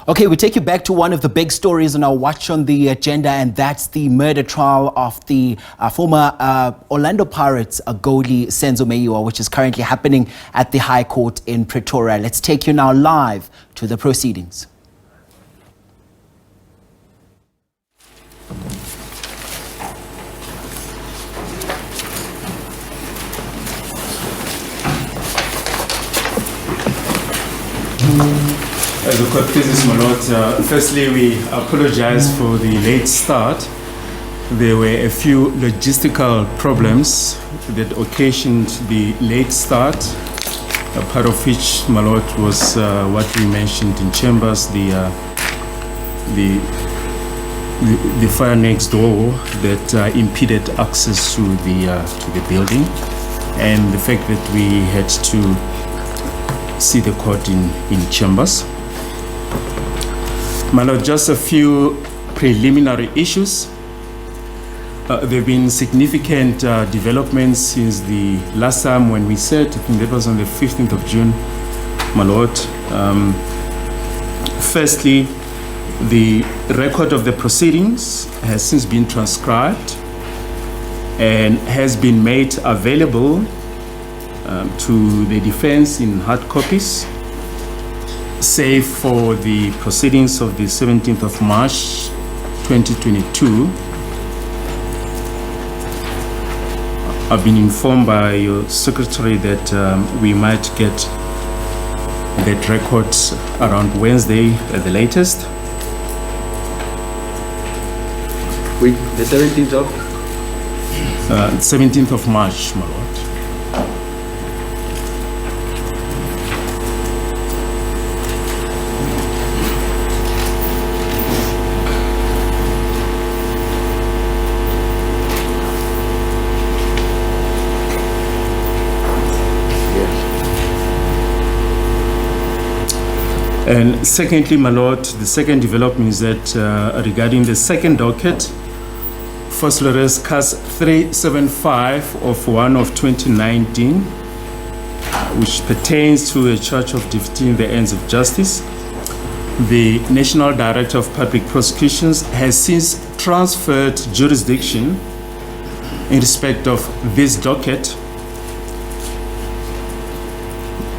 Okay, we take you back to one of the big stories on our Watch on the Agenda, and that's the murder trial of the former Orlando Pirates goalie Senzo Meyiwa, which is currently happening at the High Court in Pretoria. Let's take you now live to the proceedings. The court pleases, my lord. Firstly, we apologize for the late start. There were a few logistical problems that occasioned the late start, a part of which, my lord, was what we mentioned in chambers, the fire next door that impeded access to the building, and the fact that we had to see the court in chambers. My lord, just a few preliminary issues. There have been significant developments since the last time when we said, I think that was on the 15th of June, my lord. Firstly, the record of the proceedings has since been transcribed and has been made available to the defense in hard copies, save for the proceedings of the 17th of March 2022. I've been informed by your secretary that we might get that record around Wednesday at the latest. Wait, the 17th of? 17th of March, my lord. And secondly, my lord, the second development is that regarding the second docket, Vosloorus case 375 of 1 of 2019, which pertains to a charge of defeating the ends of justice. The National Director of Public Prosecutions has since transferred jurisdiction in respect of this docket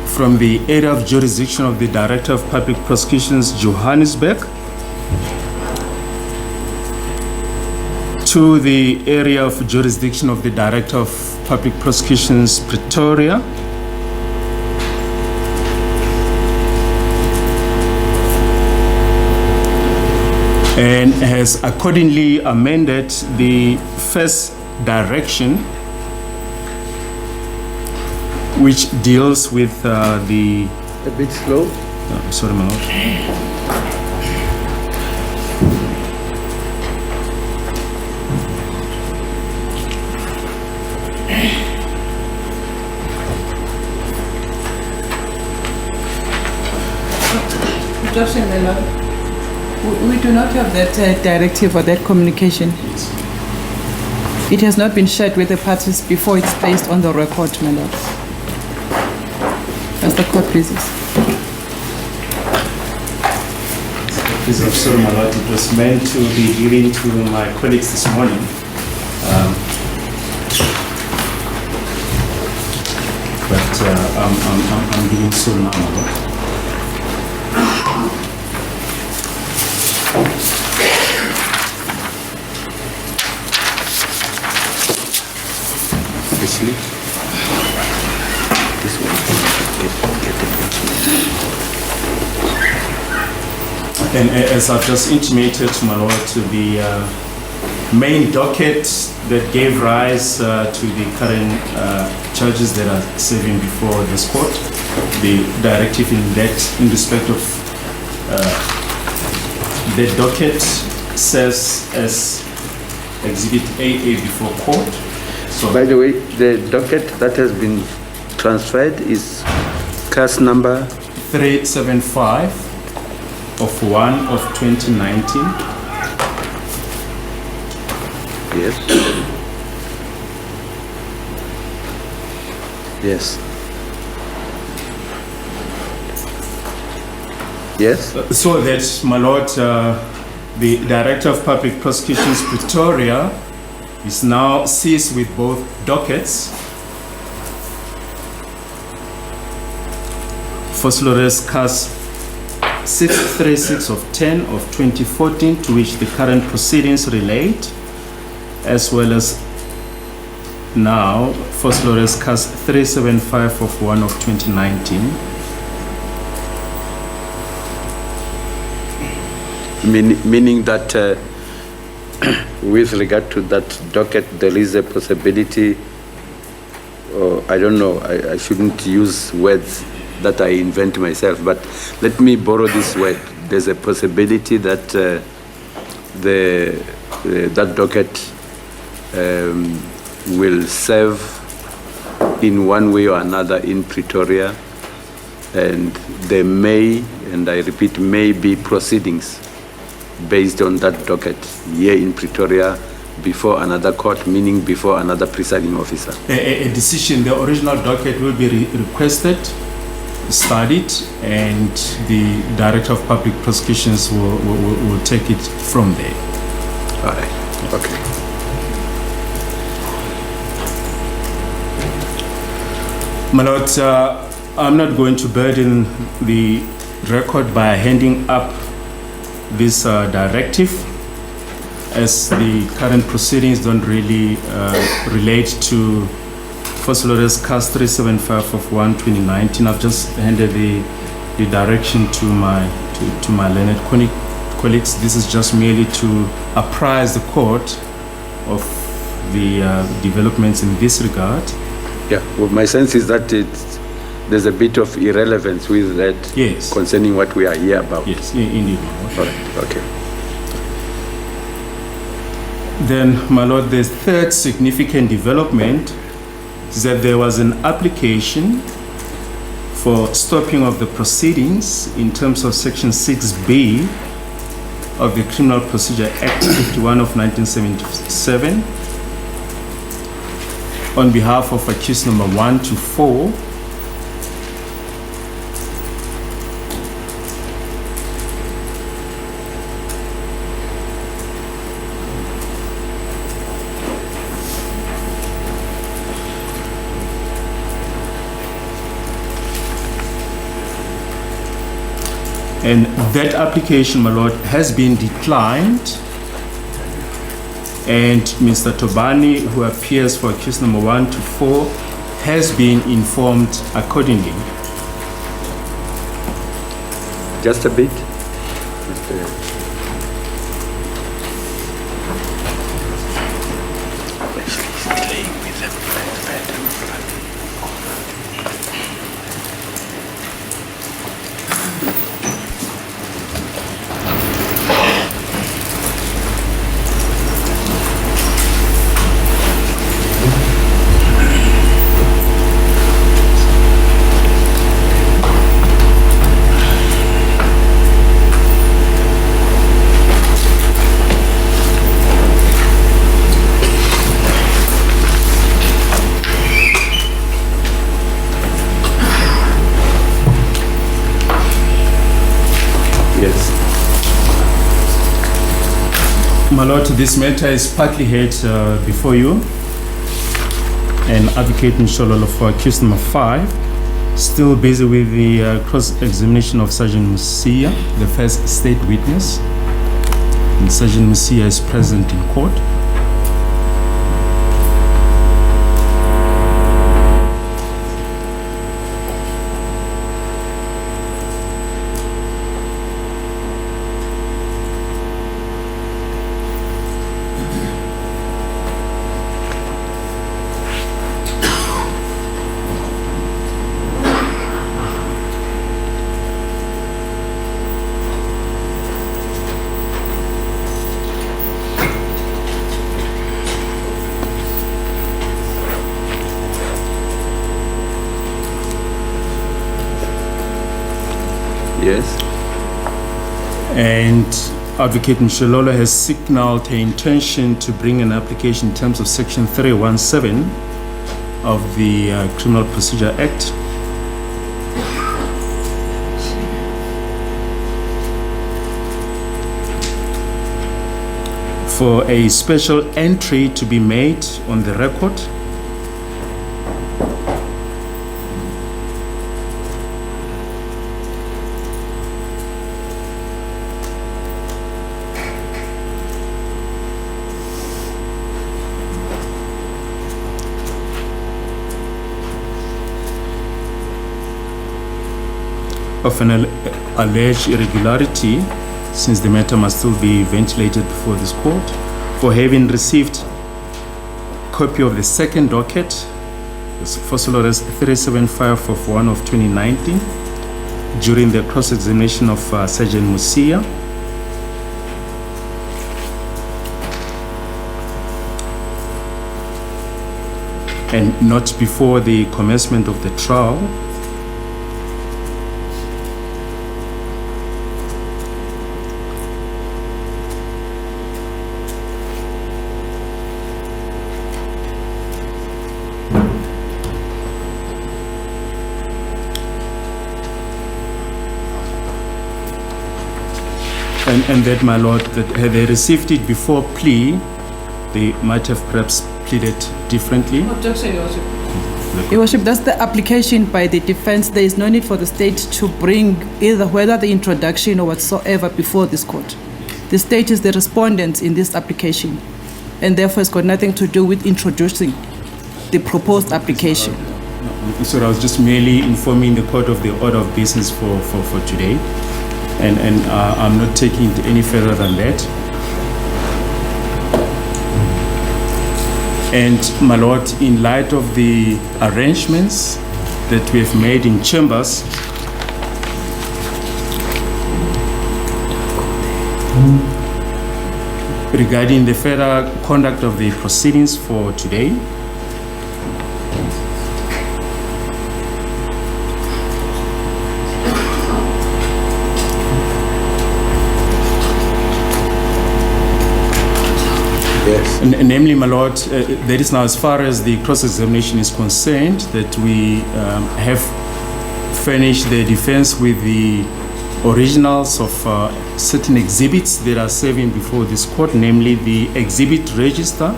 from the area of jurisdiction of the Director of Public Prosecutions, Johannesburg, to the area of jurisdiction of the Director of Public Prosecutions, Pretoria, and has accordingly amended the first direction, which deals with the... A bit slow. Sorry, my lord. Objection, my lord. We do not have that directive or that communication. It has not been shared with the parties before it's placed on the record, my lord. As the court pleases. Please, I'm sorry, my lord. It was meant to be given to my colleagues this morning. But I'm giving so now, my lord. This one. Get And as I've just intimated, my lord, to the main docket that gave rise to the current charges that are serving before this court, the directive in respect of the docket says as Exhibit AA before court. So, by the way, the docket that has been transferred is case number 375 of 1 of 2019. Yes. Yes. Yes? So that, my lord, the Director of Public Prosecutions, Pretoria, is now seized with both dockets. Vosloorus CAS 636 of 10 of 2014, to which the current proceedings relate, as well as now Vosloorus CAS 375 of 1 of 2019. Meaning that with regard to that docket, there is a possibility, or I don't know, I shouldn't use words that I invent myself, but let me borrow this word. There's a possibility that that docket will serve in one way or another in Pretoria, and there may, and I repeat, may be proceedings based on that docket here in Pretoria before another court, meaning before another presiding officer. A decision, the original docket will be requested, studied, and the Director of Public Prosecutions will take it from there. All right, okay. My lord, I'm not going to burden the record by handing up this directive, as the current proceedings don't really relate to Vosloorus CAS 375 of 1 2019. I've just handed the direction to my learned colleagues. This is just merely to apprise the court of the developments in this regard. Yeah, well, my sense is that there's a bit of irrelevance with that, yes, concerning what we are here about. Yes, indeed. All right, okay. Then, my lord, the third significant development is that there was an application for stopping of the proceedings in terms of Section 6B of the Criminal Procedure Act 51 of 1977 on behalf of accused number 1 to 4. And that application, my lord, has been declined, and Mr. Tobani, who appears for accused number 1 to 4, has been informed accordingly. Just a bit. My lord, this matter is partly heard before you, and Advocate Nshololo for accused number 5, still busy with the cross-examination of Sergeant Musia, the first state witness, and Sergeant Musia is present in court. Yes. And Advocate Nshololo has signaled her intention to bring an application in terms of Section 317 of the Criminal Procedure Act. for a special entry to be made on the record. Of an alleged irregularity, since the matter must still be ventilated before this court, for having received copy of the second docket, Vosloorus 375 of 1 of 2019, during the cross-examination of Sergeant Musia. And not before the commencement of the trial. And that, my lord, that had they received it before plea, they might have perhaps pleaded differently. Objection, Your Worship. Your Worship, that's the application by the defense. There is no need for the state to bring either whether the introduction or whatsoever before this court. The state is the respondent in this application, and therefore it's got nothing to do with introducing the proposed application. So I was just merely informing the court of the order of business for today. And I'm not taking it any further than that. And my lord, in light of the arrangements that we have made in chambers, regarding the further conduct of the proceedings for today, namely, my lord, that is now as far as the cross-examination is concerned, that we have furnished the defense with the originals of certain exhibits that are serving before this court, namely the exhibit register,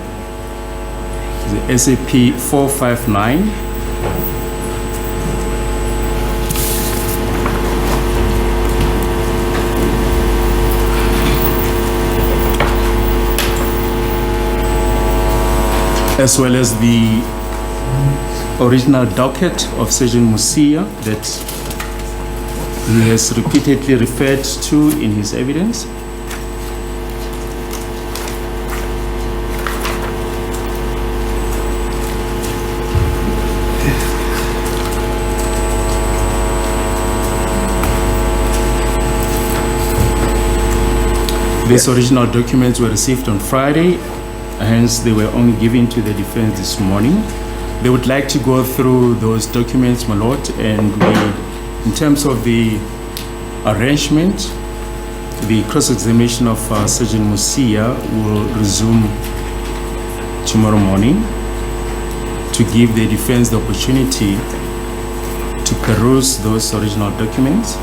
the SAP 459, as well as the original docket of Sergeant Musia that he has repeatedly referred to in his evidence. These original documents were received on Friday. Hence, they were only given to the defense this morning. They would like to go through those documents, my lord, and we, in terms of the arrangement, the cross-examination of Sergeant Musia will resume tomorrow morning to give the defense the opportunity to peruse those original documents.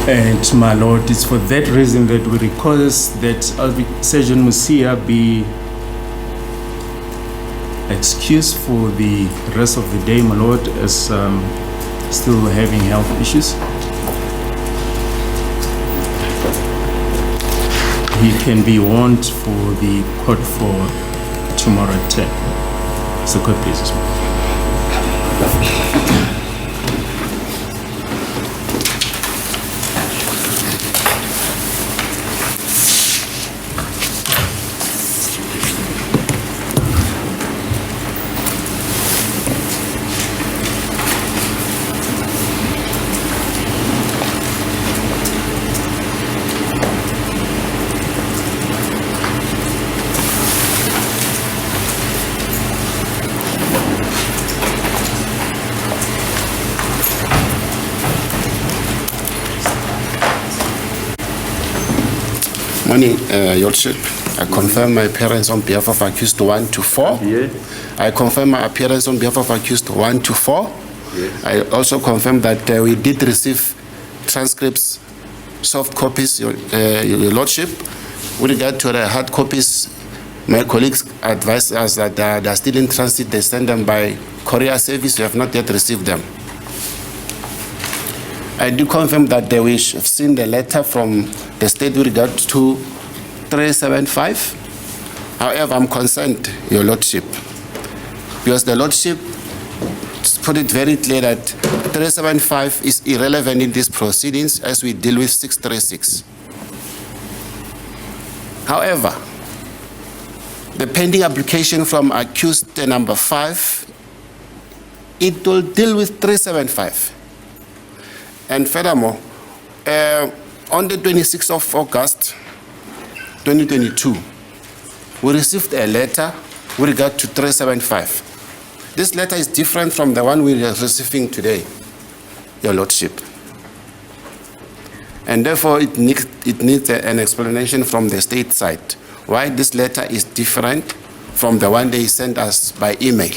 And my lord, it's for that reason that we request that Sergeant Musia be excused for the rest of the day, my lord, as still having health issues. He can be warned for the court for tomorrow at 10. So court please. Morning, Your Lordship. I confirm my appearance on behalf of accused 1 to 4. Yeah. I confirm my appearance on behalf of accused 1 to 4. Yes. I also confirm that we did receive transcripts, soft copies, Your Lordship. With regard to the hard copies, my colleagues advised us that they are still in transit. They send them by courier service. We have not yet received them. I do confirm that we have seen the letter from the state with regard to 375. However, I'm concerned, Your Lordship, because the Lordship put it very clear that 375 is irrelevant in these proceedings as we deal with 636. However, the pending application from accused number 5, it will deal with 375. And furthermore, on the 26th of August, 2022, we received a letter with regard to 375. This letter is different from the one we are receiving today, Your Lordship. And therefore, it needs an explanation from the state side why this letter is different from the one they sent us by email,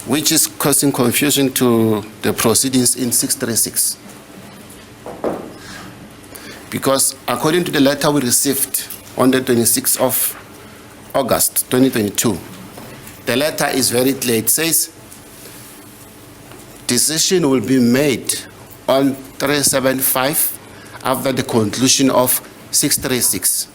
which is causing confusion to the proceedings in 636. Because according to the letter we received on the 26th of August 2022, the letter is very clear. It says, decision will be made on 375 after the conclusion of 636.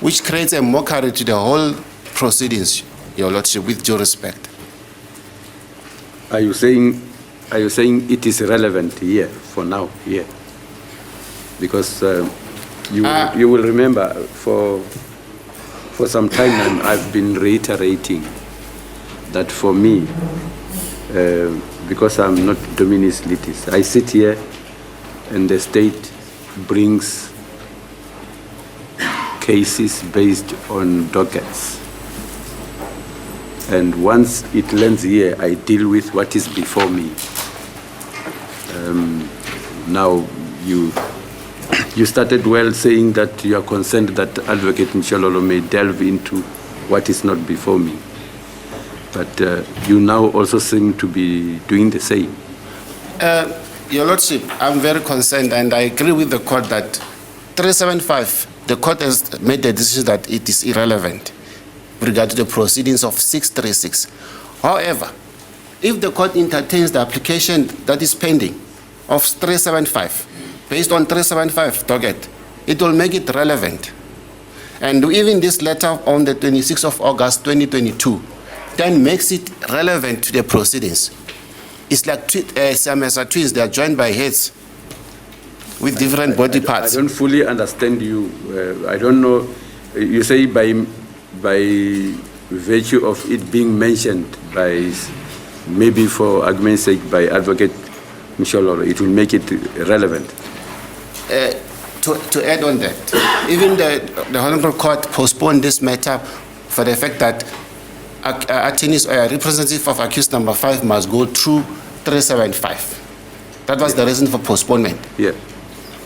Which creates a mockery to the whole proceedings, Your Lordship, with due respect. Are you saying it is relevant here for now here? Because you will remember for some time now I've been reiterating that for me, because I'm not Dominus Litis, I sit here and the state brings cases based on dockets. And once it lands here, I deal with what is before me. Now, you started well saying that you are concerned that Advocate Mshololo may delve into what is not before me. But you now also seem to be doing the same. Your Lordship, I'm very concerned, and I agree with the court that 375, the court has made the decision that it is irrelevant with regard to the proceedings of 636. However, if the court entertains the application that is pending of 375, based on 375 docket, it will make it relevant. And even this letter on the 26th of August 2022 then makes it relevant to the proceedings. It's like Siamese twins, they are joined by heads with different body parts. I don't fully understand you. I don't know. You say by virtue of it being mentioned by, maybe for argument's sake, by Advocate Mshololo, it will make it relevant. To add on that, even the Honorable Court postponed this matter for the fact that attorneys or a representative of accused number 5 must go through 375. That was the reason for postponement. Yeah.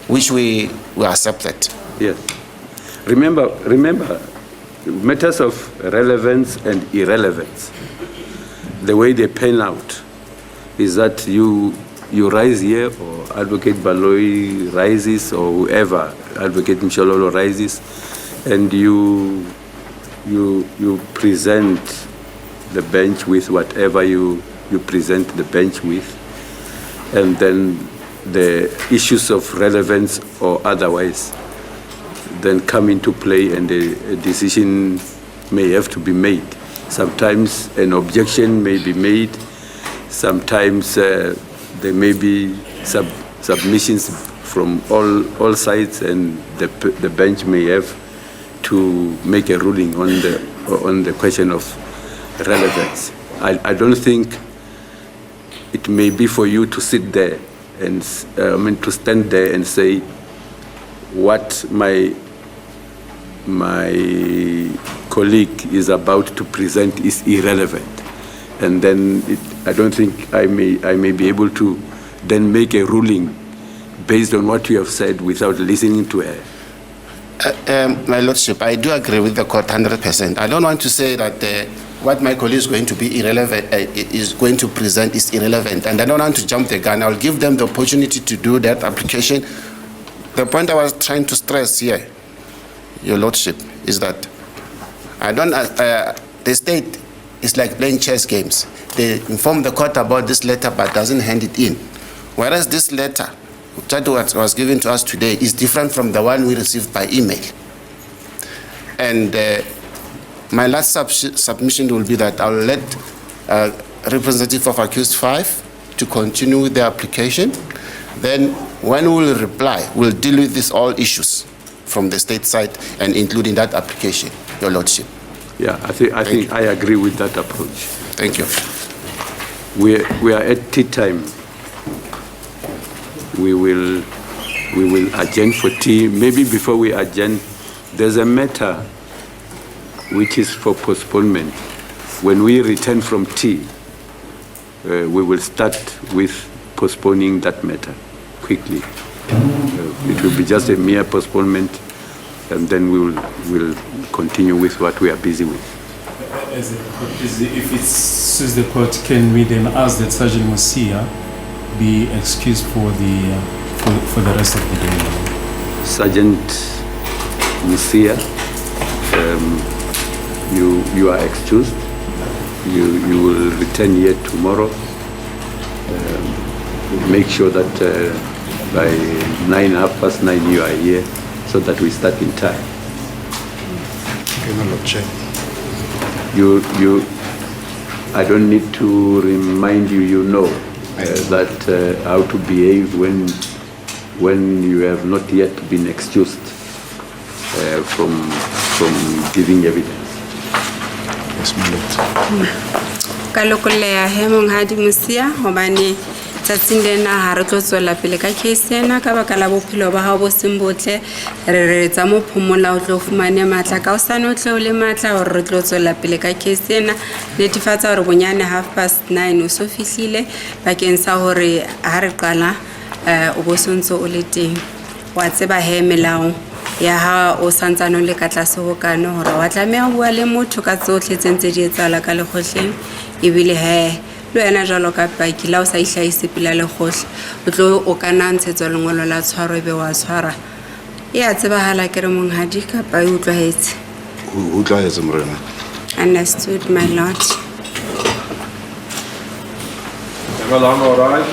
Which we accepted. Yes. Remember, matters of relevance and irrelevance, the way they pan out is that you rise here, or Advocate Baloyi rises, or whoever, Advocate Mshololo rises, and you present the bench with whatever you present the bench with, and then the issues of relevance or otherwise then come into play, and a decision may have to be made. Sometimes an objection may be made. Sometimes there may be submissions from all sides, and the bench may have to make a ruling on the question of relevance. I don't think it may be for you to sit there and to stand there and say what my colleague is about to present is irrelevant. and then I don't think I may be able to then make a ruling based on what you have said without listening to her. My Lordship, I do agree with the court 100%. I don't want to say that what my colleague is going to be irrelevant, is going to present is irrelevant, and I don't want to jump the gun. I'll give them the opportunity to do that application. The point I was trying to stress here, Your Lordship, is that the state is like playing chess games. They inform the court about this letter but doesn't hand it in. Whereas this letter that was given to us today is different from the one we received by email. And my last submission will be that I'll let representative of accused 5 to continue with the application. Then when we will reply, we'll deal with these all issues from the state side and including that application, Your Lordship. Yeah, I think I agree with that approach. Thank you. We are at tea time. We will adjourn for tea. Maybe before we adjourn, there's a matter which is for postponement. When we return from tea, we will start with postponing that matter quickly. It will be just a mere postponement, and then we'll continue with what we are busy with. If it suits the court, can we then ask that Sergeant Musia be excused for the rest of the day? Sergeant Musia, you are excused. You will return here tomorrow. Make sure that by 9:30 you are here, so that we start in time. I don't need to remind you. You know that how to behave when you have not yet been excused from giving evidence. Yes, my lord. Kalokoleya he monghadi Musia hobane tsatsing lena ha re tlo tswela pele ka case ena ka baka la bophelo ba hao bo sembotle re tsa mo phomola o tlo fumane matla ka o sane o tle o le matla hore re tlo tswela pele ka case ena netefatsa hore bonyane 9:30 o so fihlile bakeng sa hore ha re qala o bo sontso o le teng wa tseba he melao ya ha o santsano le ka tlase ho kana hore wa tlameha bua le motho ka tsohle tsentse di etsala ka lekgotleng ebile he lo ena jalo ka paki la o sa ihlaise pila le khohle o tlo o kana ntshetso lengolo la tshwaro be wa tshwara ya tsebahala ke re monghadi ka pa o tlwaetse o tlwaetse morena. Understood, my lord. Well, I'm all right.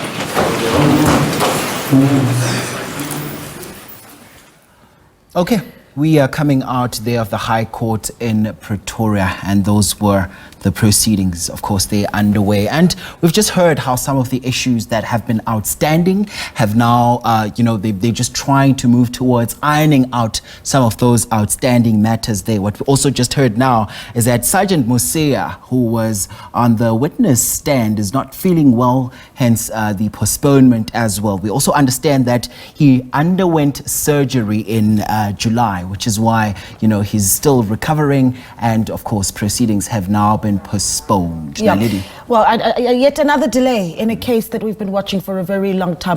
Okay, we are coming out there of the High Court in Pretoria, and those were the proceedings. Of course, they're underway, and we've just heard how some of the issues that have been outstanding have now, they're just trying to move towards ironing out some of those outstanding matters there. What we also just heard now is that Sergeant Musia, who was on the witness stand, is not feeling well, hence the postponement as well. We also understand that he underwent surgery in July, which is why, he's still recovering, and of course, proceedings have now been postponed. Yeah. Naledi. Well, yet another delay in a case that we've been watching for a very long time.